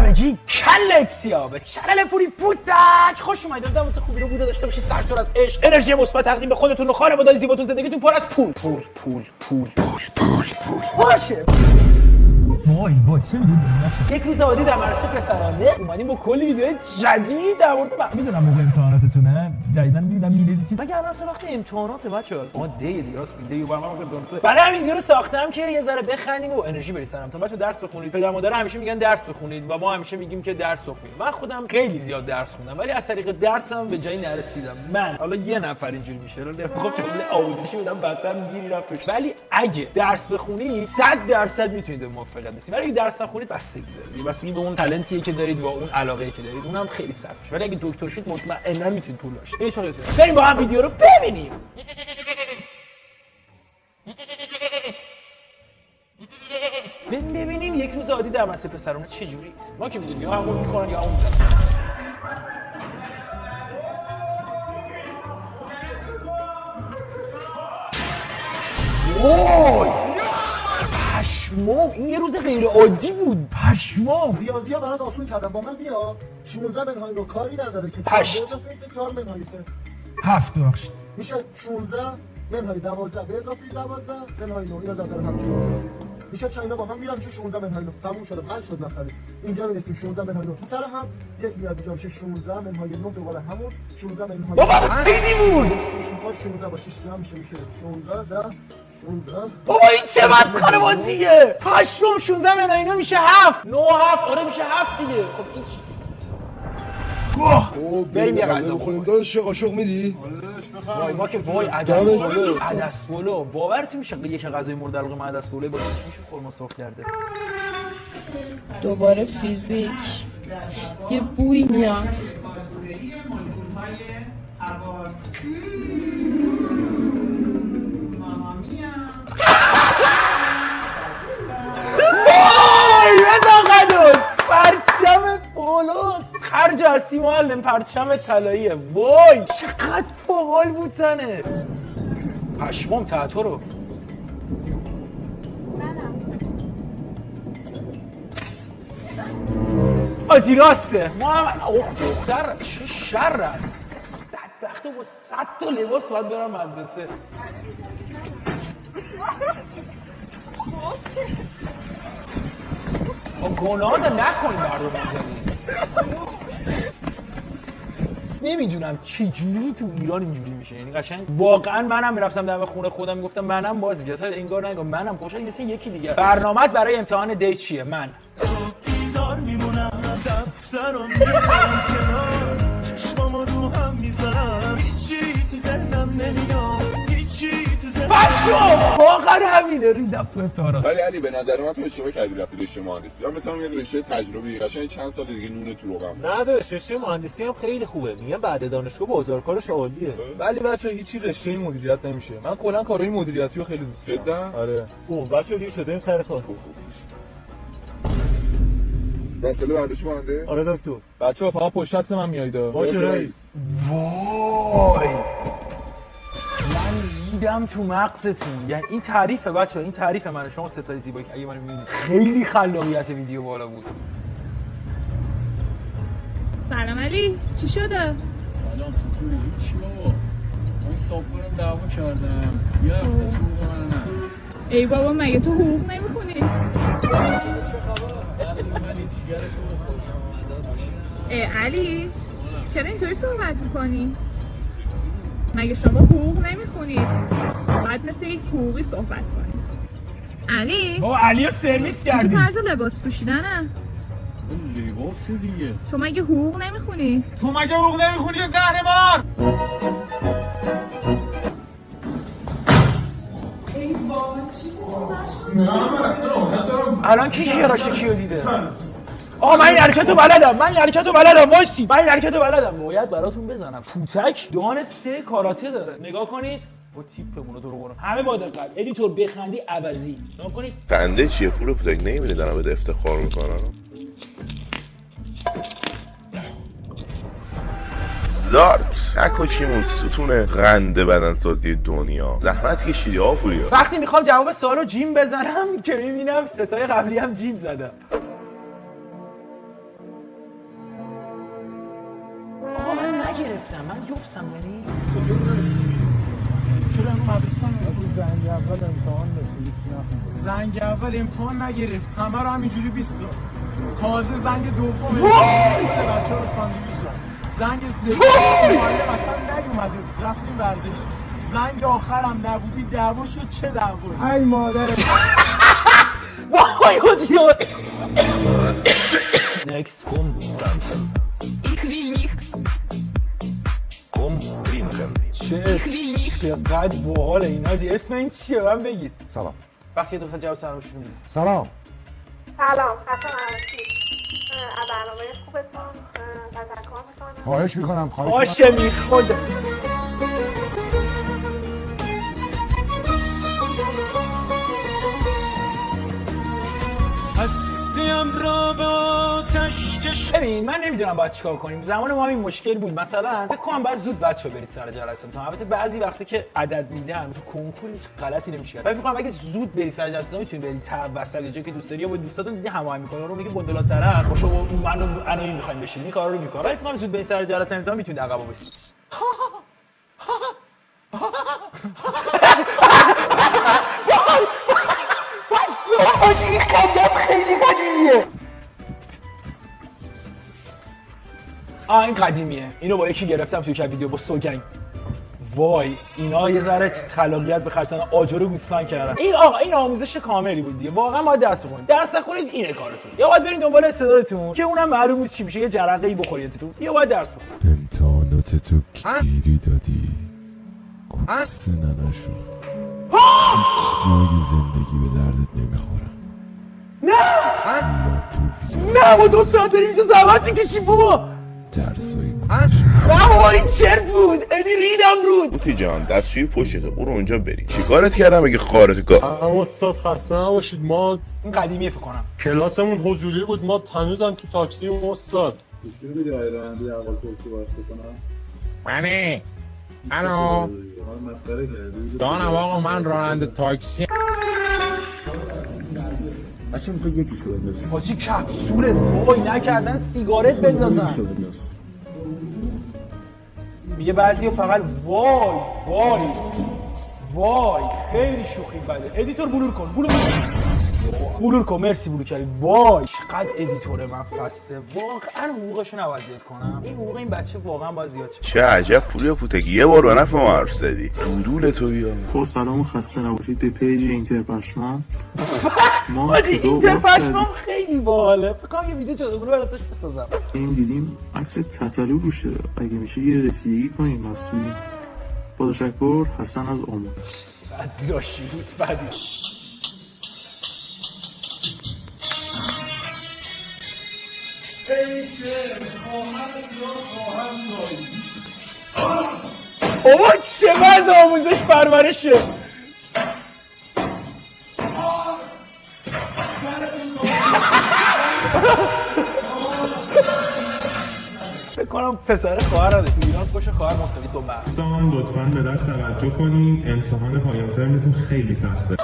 همگی کلکسیا به چنل پوری پوتک خوش اومدید. واسه خوبی رو بوده داشته باشید، سرشار از عشق، انرژی مثبت تقدیم به خودتون و خانواده‌های زیباتون، زندگیتون پر از پول پول پول پول پول پول پول باشه. وای چه میدونی نشه. یک روز عادی در مدرسه پسرانه اومدیم با کلی ویدیو جدید در مورد میدونم موقع امتحاناتتونه جدیدن میبینم می‌نویسید مگه الان وقت امتحانات بچه‌ها ما دیگه راست ویدیو برنامه دونته. برای همین ویدیو رو ساختم که یه ذره بخندیم و انرژی بریزم تا بچه‌ها درس بخونید. پدر مادر همیشه میگن درس بخونید و ما همیشه میگیم که درس بخونید. من خودم خیلی زیاد درس خوندم ولی از طریق درسم به جایی نرسیدم. من حالا یه نفر اینجوری میشه رو خب جمله آموزشی بدم بدتر میگیری رفتش. ولی اگه درس بخونید 100% میتونید به موفقیت برسید. ولی اگه درس نخونید بستگی داره. بستگی به اون تالنتیه که دارید و اون علاقه‌ای که دارید. اونم خیلی سخته. ولی اگه دکتر شید مطمئنا میتونید پول داشته. بریم با هم ویدیو رو ببینیم. ببینیم یک روز عادی در مدرسه پسرانه چه جوری است. ما که میدونیم یا همون میکنن یا اون میکنن. وای پشمام این یه روز غیر عادی بود. پشمام ریاضی ها برات آسون کردم با من بیا 16 منهای رو کاری نداره که 4 منهای 3 7 بخشید میشه 16 منهای 12 به اضافه 12 منهای 9 اینا داره همچین میشه چا اینا با هم میرم میشه 16 منهای 9 تموم شده حل شد مسئله. اینجا میرسیم 16 منهای 9 تو سر هم یک میاد اینجا میشه 16 منهای 9 دوباره همون 16 منهای بابا خیلی بود 16 با 6 جمع میشه 16 10 بابا این چه مسخره بازیه. پشمام 16 منهای 9 میشه 7 9 7 آره میشه 7 دیگه. خب این چی؟ بریم یه غذا بخوریم. داداش قاشق میدی؟ وای ما که وای عدس پلو باورت میشه یک غذای مورد علاقه من عدس پلو با میشه خرما سرخ کرده. دوباره فیزیک یه بوی میاد. پرچم بالاست. خرج هستی معلم پرچم طلاییه. وای چقدر باحال بود زنه. پشمام تحتو رو آجی راسته ما هم دختر چه شر بدبخته با 100 تا لباس باید برم مدرسه. گناه ده نکنی بردو بزنی. نمیدونم چجوری تو ایران اینجوری میشه. یعنی قشنگ واقعا منم میرفتم دم خونه خودم میگفتم منم باز میگم اصلا انگار نگم منم خوشحال مثل یکی دیگه. برنامه‌ات برای امتحان دی چیه؟ من بیدار میمونم دفترم میذارم کنار چشمامو رو هم میذارم هیچی تو ذهنم نمیاد هیچی تو ذهنم واقعا همینه ریدم تو امتحانات. ولی علی به نظر من تو اشتباه کردی رفتی رشته مهندسی. یا مثلا یه رشته تجربی قشنگ چند سال دیگه نون تو روغن. نه داداش رشته مهندسی هم خیلی خوبه. میگم بعد دانشگاه بازارکارش عالیه. ولی بچه‌ها هیچی رشته مدیریت نمیشه. من کلا کارهای مدیریتی رو خیلی دوست دارم. آره. اوه بچه‌ها دیگه شدیم سر کار. مسئله برداشت مهندس؟ آره دکتر. بچه‌ها فقط پشت دست من میایید. باشه رئیس. وای من ریدم تو مغزتون. یعنی این تعریفه بچه‌ها این تعریف من شما ستای زیبایی که اگه منو می‌بینید خیلی خلاقیت ویدیو بالا بود. سلام علی چی شده؟ سلام فتوری چی بابا؟ من صابخورم دعوا کردم یه هفته سوق من نه. ای بابا مگه تو حقوق نمیخونی؟ علی چرا اینطوری صحبت میکنی؟ مگه شما حقوق نمیخونید؟ باید مثل یک حقوقی صحبت کنید. علی بابا علی رو سرویس کردی. چه طرز لباس پوشیدنه؟ لباس دیگه. تو مگه حقوق نمیخونی؟ تو مگه حقوق نمیخونی زهرمار؟ الان کی شیراشه کیو دیده؟ آقا من این حرکتو بلدم وایسی من این حرکتو بلدم باید براتون بزنم. پوتک دهان 3 کاراته داره. نگاه کنید با تیپمون رو برو همه با دقت. ادیتور بخندی عوضی. نگاه کنید خنده چیه پول پوتک نمیبینی دارم بده افتخار میکنم. زارت نکشیمون ستون قنده بدنسازی دنیا. زحمت کشیدی ها پوریا. وقتی میخوام جواب سوالو جیم بزنم که میبینم ستای قبلی هم جیم زدم. نگرفتم من یوبسم یعنی چرا اینو مدرسه زنگ اول امتحان زنگ اول امتحان نگرفت همه رو همینجوری بیست تازه زنگ دوم بچه رو ساندویچ داد زنگ سوم معلم اصلا نیومده رفتیم ورزش زنگ آخرم نبودی دعوا شد چه دعوا ای مادر وای حاجی نکس کم چقدر باحال این حاجی اسم این چیه من بگید سلام وقتی یه دو تا جواب سلامشون میدید سلام سلام خسته نباشید از برنامه خوبتون تشکر میکنم خواهش میکنم باشه میخواد هستیم را با تشکش ببین من نمیدونم باید چیکار کنیم زمان ما این مشکل بود مثلا فکر کنم باید زود بچه‌ها برید سر جلسه امتحان البته بعضی وقتی که عدد میدن تو کنکور هیچ غلطی نمیشه کرد ولی فکر کنم اگه زود برید سر جلسه میتونید برید وسط جایی که دوست داری یا با دوستاتون دیدی هماهنگ می‌کنی رو میگه بندلات طرف باشه من این می‌خوایم بشین این کارا رو می‌کنه ولی فکر کنم زود برید سر جلسه امتحان میتونید عقب وایسید این خندم خیلی قدیمیه این قدیمیه اینو با یکی گرفتم توی که ویدیو با سوگنگ وای اینا یه ذره خلاقیت به خرج دادن آجر گوسفند کردن این آموزش کاملی بود دیگه واقعا باید درس بخونید درس نخونید اینه کارتون یا باید برید دنبال استعدادتون که اونم معلوم نیست چی میشه یه جرقه‌ای بخورید تو یا باید درس بخونید امتحانات تو گیری دادی کسی ننشون جای زندگی به دردت نمیخورن نه ما 2 ساعت داریم اینجا زحمت میکشیم بابا درسایی نه بابا این چرت بود ادی ریدم رود بوتی جان دستشوی پشته برو اونجا بری چیکارت کردم اگه خارت گاه استاد خسته نباشید ما این قدیمیه فکر کنم کلاسمون حضوری بود ما هنوزم تو تاکسی استاد منی الو دانم آقا من راننده تاکسی بچه میخوای یکی شو بندازی حاجی کپسوله وای نکردن سیگارت بندازن میگه بعضی فقط وای خیلی شوخی بده ادیتور بلور کن مرسی بلور کردی وای چقدر ادیتور من فسته واقعا حقوقشو نباید زیاد کنم این حقوق این بچه واقعا باید زیاد شه چه عجب پولی پوتگی یه بار به نفع ما حرف زدی دودول تو بیا سلام خسته نباشید به پیج اینتر پشمام حاجی اینتر پشمام خیلی باحاله فکر کنم یه ویدیو جادوگونه براتش بسازم دیدیم عکس تتلو روشه اگه میشه یه رسیدگی کنیم مسئولین با تشکر حسن از عمان بد لاشی بود بدی بابا چه وضع آموزش پرورشه فکر کنم پسر خواهر تو ایران پشت خواهر مستوی تو بر دوستان لطفاً به درس توجه کنین امتحان پایان ترمتون خیلی سخته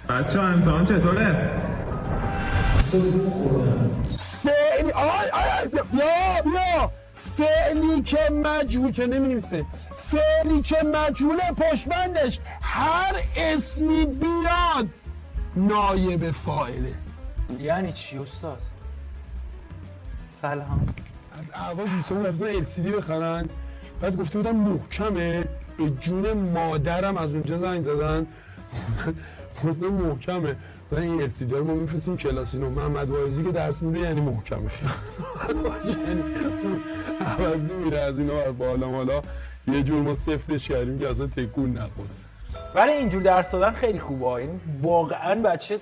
بچه‌ها امتحان چطوره؟ فعلی که مجهول که نمی‌نویسه فعلی که مجهول پشتبندش هر اسمی بیاد نایب فاعله یعنی چی استاد؟ سلام از اول دوستان رفتن LCD بخرن بعد گفته بودم محکمه به جون مادرم از اونجا زنگ زدن گفتم محکمه و این LCD رو ما میفرستیم کلاسینو محمد واعظی که درس میده یعنی محکمه یعنی عوضی میره از اینا بر بالا مالا یه جور ما سفتش کردیم که اصلا تکون نخوره ولی اینجور درس دادن خیلی خوبه این واقعا بچه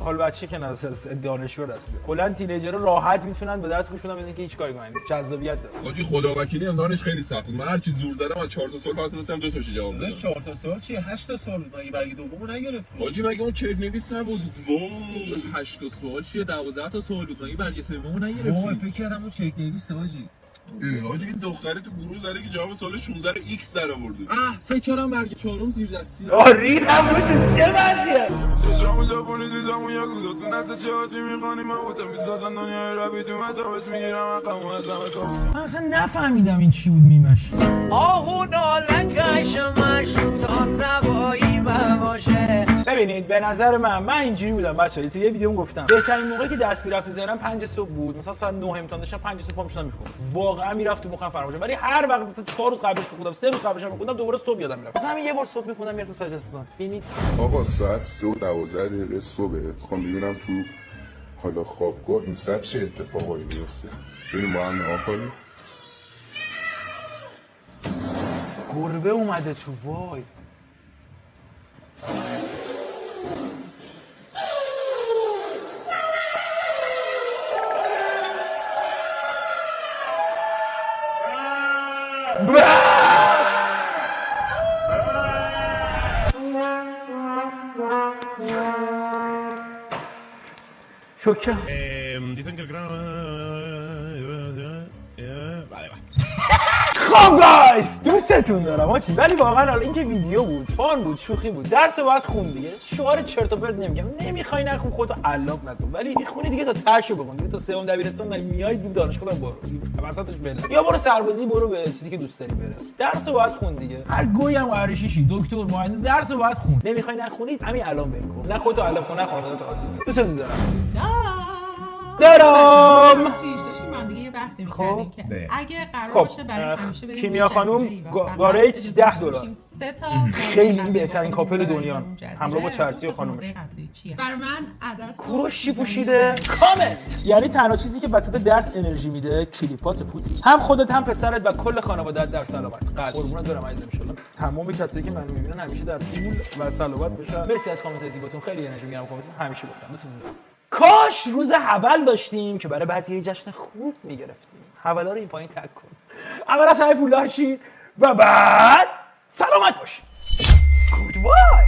که از دانشجو دست میده کلا تینیجرها راحت میتونن به درس گوش بدن بدون که هیچ کاری کنن جذابیت داره حاجی خداوکیلی امتحانش خیلی سخته من هر چی زور زدم از 4 تا سوال فقط تونستم 2 تاش جواب بدم 4 تا سوال چیه 8 تا سوال مگه برگ دومو نگرفتی حاجی مگه اون چک نویس نبود وای 8 تا سوال چیه 12 تا سوال بود مگه برگ سومو نگرفتی وای فکر کردم اون چک نویسه حاجی حاجی این دختره تو گروه زده که جواب سوال 16 رو ایکس در آورده. فکر کردم برگ چهارم زیر دستی. ریدم رو تو چه وضعیه؟ چشامو جاپونی دیدمو یک روز تو نسه چه هاچی میخوانی من بودم بیسازن دنیای ربی تو مجابس میگیرم اقامو از همه کابوس. من اصلا نفهمیدم این چی بود میمش. آهو نالنگش مشروط تا سوایی باشه. ببینید به نظر من اینجوری بودم بچه‌ها، تو یه ویدیو گفتم بهترین موقعی که درس میرفت میذارم 5 صبح بود، مثلا ساعت 9 امتحان داشتم 5 صبح پا میشدم میخوندم، واقعا میرفت تو مخم فراموش، ولی هر وقت مثلا 4 روز قبلش میخوندم 3 روز قبلش میخوندم دوباره صبح یادم میرفت، مثلا یه بار صبح میخوندم میرفتم ساعت میخوندم فیلمی. آقا ساعت 3:12 صبح میخوام ببینم تو حالا خوابگاه این ساعت چه اتفاقایی میفته. بریم با هم نگاه کنیم. گربه اومده تو، وای شوکه dicen que el grano خب گایز دوستتون دارم آجی، ولی واقعا حالا این که ویدیو بود فان بود شوخی بود، درس رو باید خون دیگه، شعار چرت و پرت نمیگم، نمیخوای نخون خودتو علاف نکن، ولی میخونی دیگه تا تاشو بکن دیگه، تا سوم دبیرستان میای دیگه دانشگاه برو وسطش بله، یا برو سربازی برو به چیزی که دوست داری برس، درس رو باید خون دیگه، هر گوی هم قراره شیشی دکتر مهندس درس رو باید خون، نمیخوای نخونی همین الان ول کن، نه خودتو علاف کن نه خودتو آسیب. دوستتون دارم من دیگه یه بحثی می‌کردیم که اگه قرار باشه برای همیشه بریم کیمیا خانم گاریج $10 خیلی بهترین کاپل دنیا، همراه با چرسی و خانومش. برای من عدس کوروشی پوشیده کامنت، یعنی تنها چیزی که وسط درس انرژی میده کلیپات پوتی، هم خودت هم پسرت و کل خانواده‌ات در سلامت. قربونت برم عزیزم، ان شاءالله تمام کسایی که منو میبینن همیشه در طول و سلامت باشن. مرسی از کامنت زیباتون، خیلی انرژی میگیرم کامنت، همیشه گفتم دوستتون دارم. کاش روز حول داشتیم که برای بعضی یه جشن خوب میگرفتیم. حوالا رو این پایین تک کن. اول از همه پولدار شید و بعد سلامت باشید. گودبای.